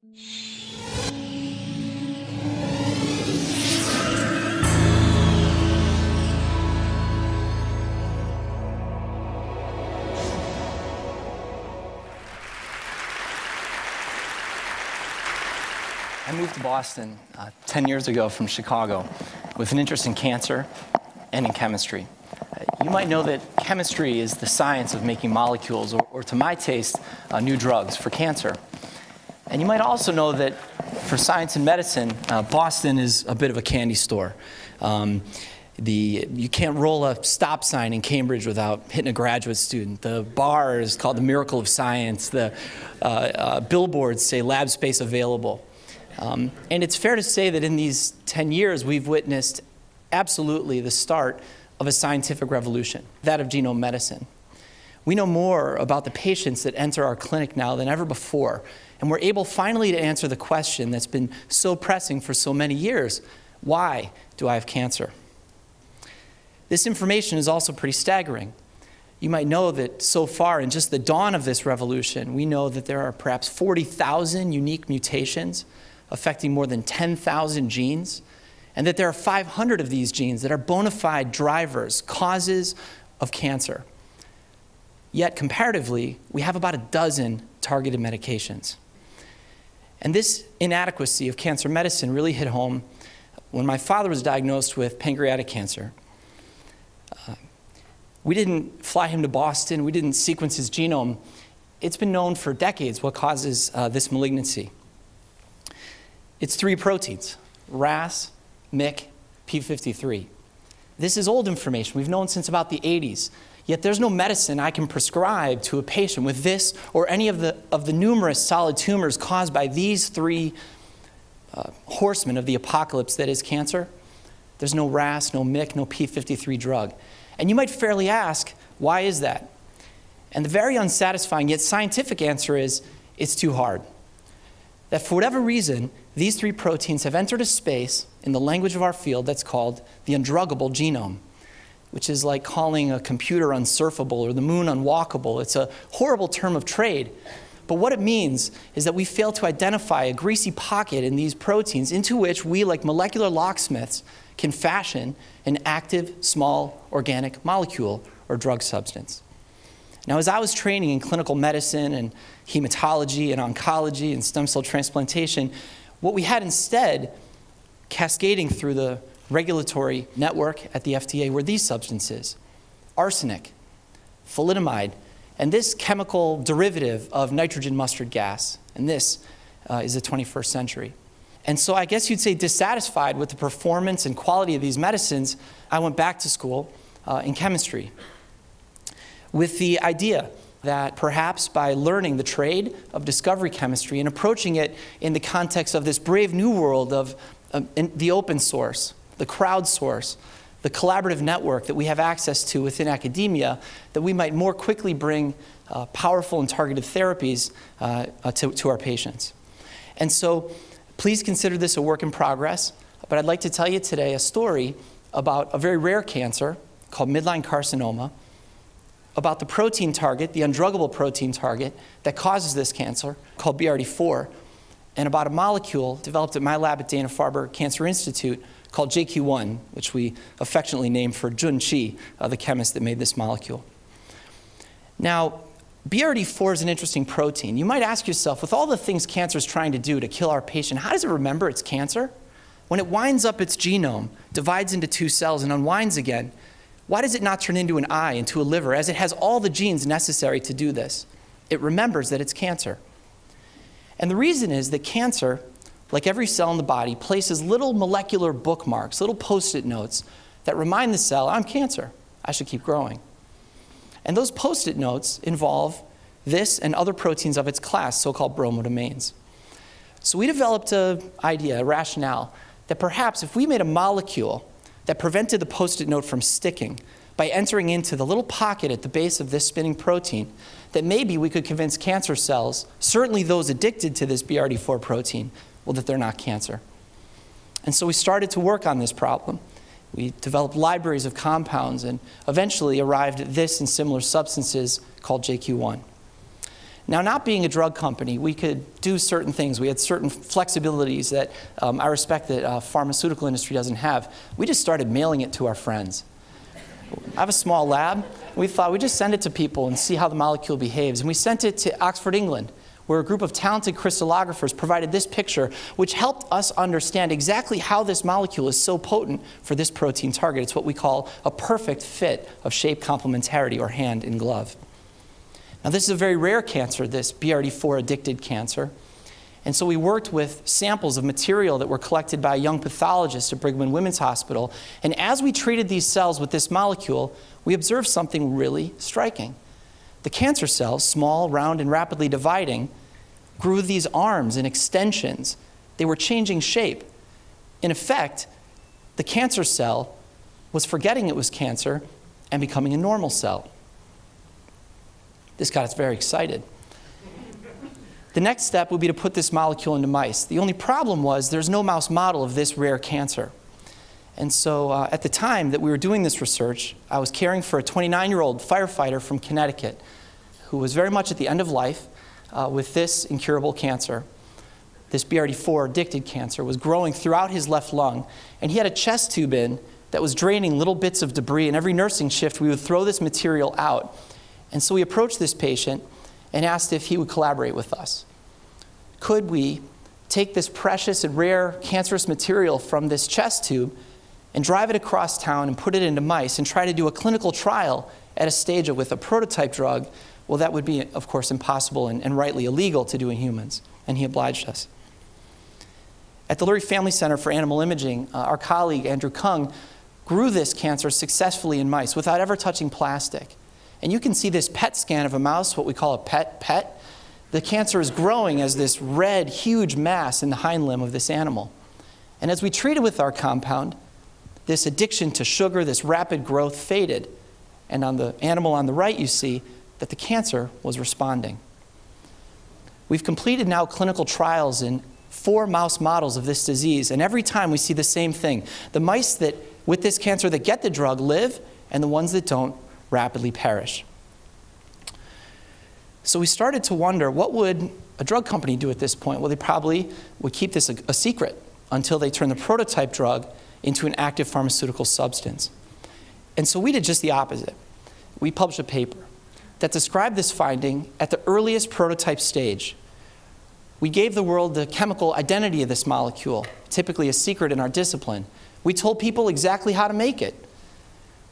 I moved to Boston 10 years ago from Chicago with an interest in cancer and in chemistry. You might know that chemistry is the science of making molecules, or to my taste, new drugs for cancer. And you might also know that for science and medicine, Boston is a bit of a candy store. You can't roll a stop sign in Cambridge without hitting a graduate student. The bar is called the Miracle of Science. The billboards say lab space available. And it's fair to say that in these 10 years, we've witnessed absolutely the start of a scientific revolution, that of genome medicine. We know more about the patients that enter our clinic now than ever before, and we're able finally to answer the question that's been so pressing for so many years: why do I have cancer? This information is also pretty staggering. You might know that so far, in just the dawn of this revolution, we know that there are perhaps 40,000 unique mutations affecting more than 10,000 genes, and that there are 500 of these genes that are bona fide drivers, causes of cancer. Yet, comparatively, we have about a dozen targeted medications. And this inadequacy of cancer medicine really hit home when my father was diagnosed with pancreatic cancer. We didn't fly him to Boston. We didn't sequence his genome. It's been known for decades what causes this malignancy. It's three proteins: RAS, MYC, P53. This is old information we've known since about the 80s, yet there's no medicine I can prescribe to a patient with this or any of the numerous solid tumors caused by these three horsemen of the apocalypse that is cancer. There's no RAS, no MYC, no P53 drug. And you might fairly ask, why is that? And the very unsatisfying yet scientific answer is, it's too hard. That for whatever reason, these three proteins have entered a space in the language of our field that's called the undruggable genome, which is like calling a computer unsurfable or the moon unwalkable. It's a horrible term of trade. But what it means is that we fail to identify a greasy pocket in these proteins into which we, like molecular locksmiths, can fashion an active, small, organic molecule or drug substance. Now, as I was training in clinical medicine and hematology and oncology and stem cell transplantation, what we had instead, cascading through the regulatory network at the FDA, were these substances: arsenic, thalidomide, and this chemical derivative of nitrogen mustard gas. And this is the 21st century. And so I guess you'd say, dissatisfied with the performance and quality of these medicines, I went back to school in chemistry with the idea that perhaps by learning the trade of discovery chemistry and approaching it in the context of this brave new world of the open source, the crowdsource, the collaborative network that we have access to within academia, that we might more quickly bring powerful and targeted therapies to our patients. And so please consider this a work in progress, but I'd like to tell you today a story about a very rare cancer called midline carcinoma, about the protein target, the undruggable protein target that causes this cancer, called BRD4, and about a molecule developed at my lab at Dana-Farber Cancer Institute called JQ1, which we affectionately named for Jun Chi, the chemist that made this molecule. Now, BRD4 is an interesting protein. You might ask yourself, with all the things cancer is trying to do to kill our patient, how does it remember it's cancer? When it winds up its genome, divides into two cells, and unwinds again, why does it not turn into an eye, into a liver, as it has all the genes necessary to do this? It remembers that it's cancer. And the reason is that cancer, like every cell in the body, places little molecular bookmarks, little Post-it notes that remind the cell, I'm cancer, I should keep growing. And those Post-it notes involve this and other proteins of its class, so-called bromodomains. So we developed an idea, a rationale, that perhaps if we made a molecule that prevented the Post-it note from sticking by entering into the little pocket at the base of this spinning protein, that maybe we could convince cancer cells, certainly those addicted to this BRD4 protein, well, that they're not cancer. And so we started to work on this problem. We developed libraries of compounds and eventually arrived at this and similar substances called JQ1. Now, not being a drug company, we could do certain things. We had certain flexibilities that I respect that pharmaceutical industry doesn't have. We just started mailing it to our friends. I have a small lab. We thought we'd just send it to people and see how the molecule behaves. And we sent it to Oxford, England, where a group of talented crystallographers provided this picture, which helped us understand exactly how this molecule is so potent for this protein target. It's what we call a perfect fit of shape complementarity, or hand in glove. Now, this is a very rare cancer, this BRD4 addicted cancer. And so we worked with samples of material that were collected by a young pathologist at Brigham and Women's Hospital. And as we treated these cells with this molecule, we observed something really striking. The cancer cells, small, round, and rapidly dividing, grew these arms and extensions. They were changing shape. In effect, the cancer cell was forgetting it was cancer and becoming a normal cell. This got us very excited. The next step would be to put this molecule into mice. The only problem was there's no mouse model of this rare cancer. And so at the time that we were doing this research, I was caring for a 29-year-old firefighter from Connecticut who was very much at the end of life with this incurable cancer. This BRD4 addicted cancer was growing throughout his left lung, and he had a chest tube in that was draining little bits of debris. And every nursing shift, we would throw this material out. And so we approached this patient and asked if he would collaborate with us. Could we take this precious and rare cancerous material from this chest tube and drive it across town and put it into mice and try to do a clinical trial at a stage with a prototype drug? Well, that would be, of course, impossible and rightly illegal to do in humans, and he obliged us. At the Lurie Family Center for Animal Imaging, our colleague, Andrew Kung, grew this cancer successfully in mice without ever touching plastic. And you can see this PET scan of a mouse, what we call a PET. The cancer is growing as this red, huge mass in the hind limb of this animal. And as we treated with our compound, this addiction to sugar, this rapid growth faded. And on the animal on the right, you see that the cancer was responding. We've completed now clinical trials in 4 mouse models of this disease, and every time we see the same thing. The mice that with this cancer that get the drug live, and the ones that don't rapidly perish. So we started to wonder, what would a drug company do at this point? Well, they probably would keep this a secret until they turn the prototype drug into an active pharmaceutical substance. And so we did just the opposite. We published a paper that described this finding at the earliest prototype stage. We gave the world the chemical identity of this molecule, typically a secret in our discipline. We told people exactly how to make it.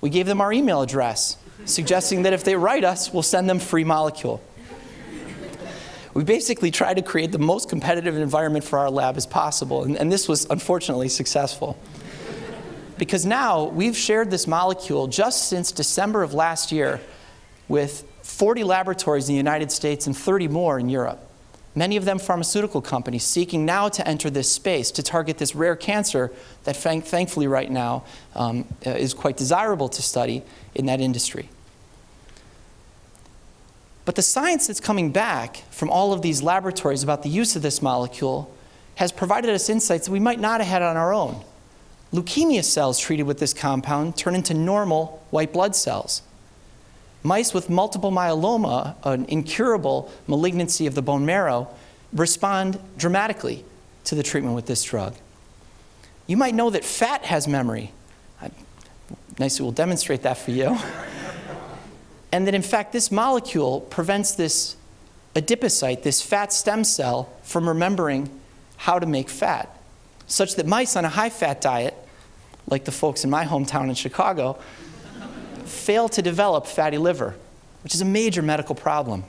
We gave them our email address, suggesting that if they write us, we'll send them free molecule. We basically tried to create the most competitive environment for our lab as possible, and this was unfortunately successful. Because now we've shared this molecule just since December of last year with 40 laboratories in the United States and 30 more in Europe. Many of them pharmaceutical companies seeking now to enter this space to target this rare cancer that thankfully right now is quite desirable to study in that industry. But the science that's coming back from all of these laboratories about the use of this molecule has provided us insights that we might not have had on our own. Leukemia cells treated with this compound turn into normal white blood cells. Mice with multiple myeloma, an incurable malignancy of the bone marrow, respond dramatically to the treatment with this drug. You might know that fat has memory. Nicely, we'll demonstrate that for you. And that, in fact, this molecule prevents this adipocyte, this fat stem cell, from remembering how to make fat, such that mice on a high-fat diet, like the folks in my hometown in Chicago, fail to develop fatty liver, which is a major medical problem.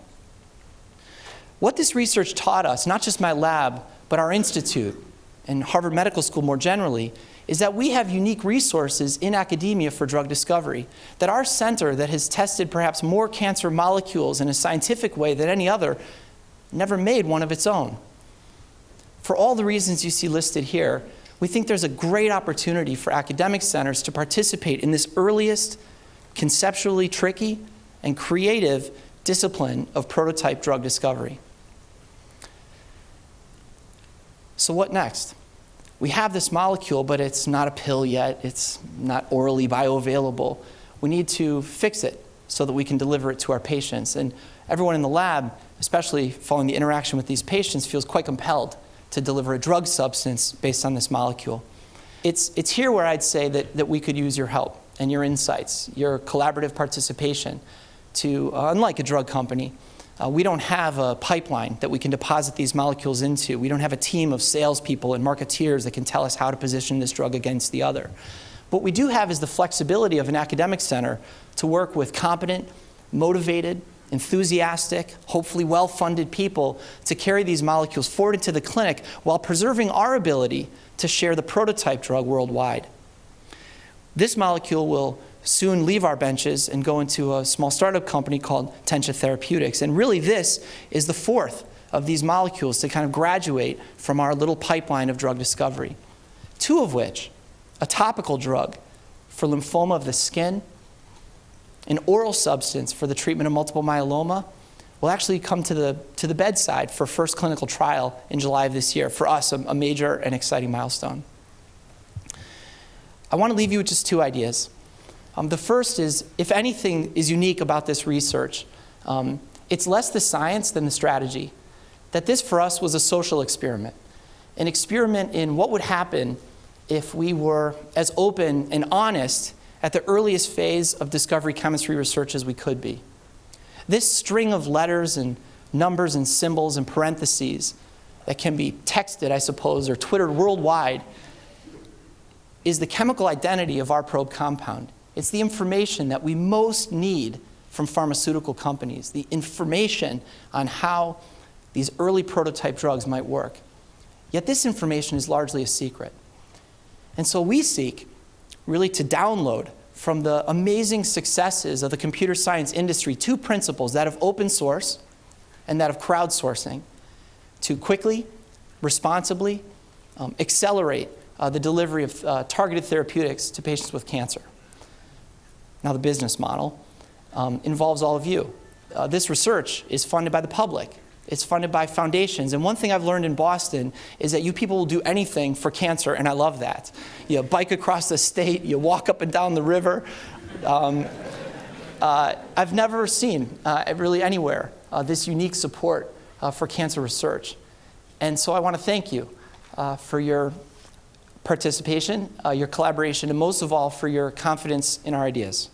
What this research taught us, not just my lab, but our institute and Harvard Medical School more generally, is that we have unique resources in academia for drug discovery, that our center that has tested perhaps more cancer molecules in a scientific way than any other never made one of its own. For all the reasons you see listed here, we think there's a great opportunity for academic centers to participate in this earliest, conceptually tricky and creative discipline of prototype drug discovery. So what next? We have this molecule, but it's not a pill yet. It's not orally bioavailable. We need to fix it so that we can deliver it to our patients. And everyone in the lab, especially following the interaction with these patients, feels quite compelled to deliver a drug substance based on this molecule. It's here where I'd say that we could use your help and your insights, your collaborative participation to, unlike a drug company, we don't have a pipeline that we can deposit these molecules into. We don't have a team of salespeople and marketeers that can tell us how to position this drug against the other. What we do have is the flexibility of an academic center to work with competent, motivated, enthusiastic, hopefully well-funded people to carry these molecules forward into the clinic while preserving our ability to share the prototype drug worldwide. This molecule will soon leave our benches and go into a small startup company called Tentia Therapeutics. And really this is the fourth of these molecules to kind of graduate from our little pipeline of drug discovery. Two of which, a topical drug for lymphoma of the skin, an oral substance for the treatment of multiple myeloma, will actually come to the bedside for first clinical trial in July of this year. For us, a major and exciting milestone. I want to leave you with just two ideas. The first is, if anything is unique about this research, it's less the science than the strategy. That this, for us, was a social experiment. An experiment in what would happen if we were as open and honest at the earliest phase of discovery chemistry research as we could be. This string of letters and numbers and symbols and parentheses that can be texted, I suppose, or twittered worldwide is the chemical identity of our probe compound. It's the information that we most need from pharmaceutical companies, the information on how these early prototype drugs might work. Yet this information is largely a secret. And so we seek really to download from the amazing successes of the computer science industry two principles, that of open source and that of crowdsourcing, to quickly, responsibly accelerate the delivery of targeted therapeutics to patients with cancer. Now, the business model involves all of you. This research is funded by the public. It's funded by foundations. And one thing I've learned in Boston is that you people will do anything for cancer, and I love that. You bike across the state, you walk up and down the river. I've never seen, really anywhere, this unique support for cancer research. And so I want to thank you for your participation, your collaboration, and most of all, for your confidence in our ideas.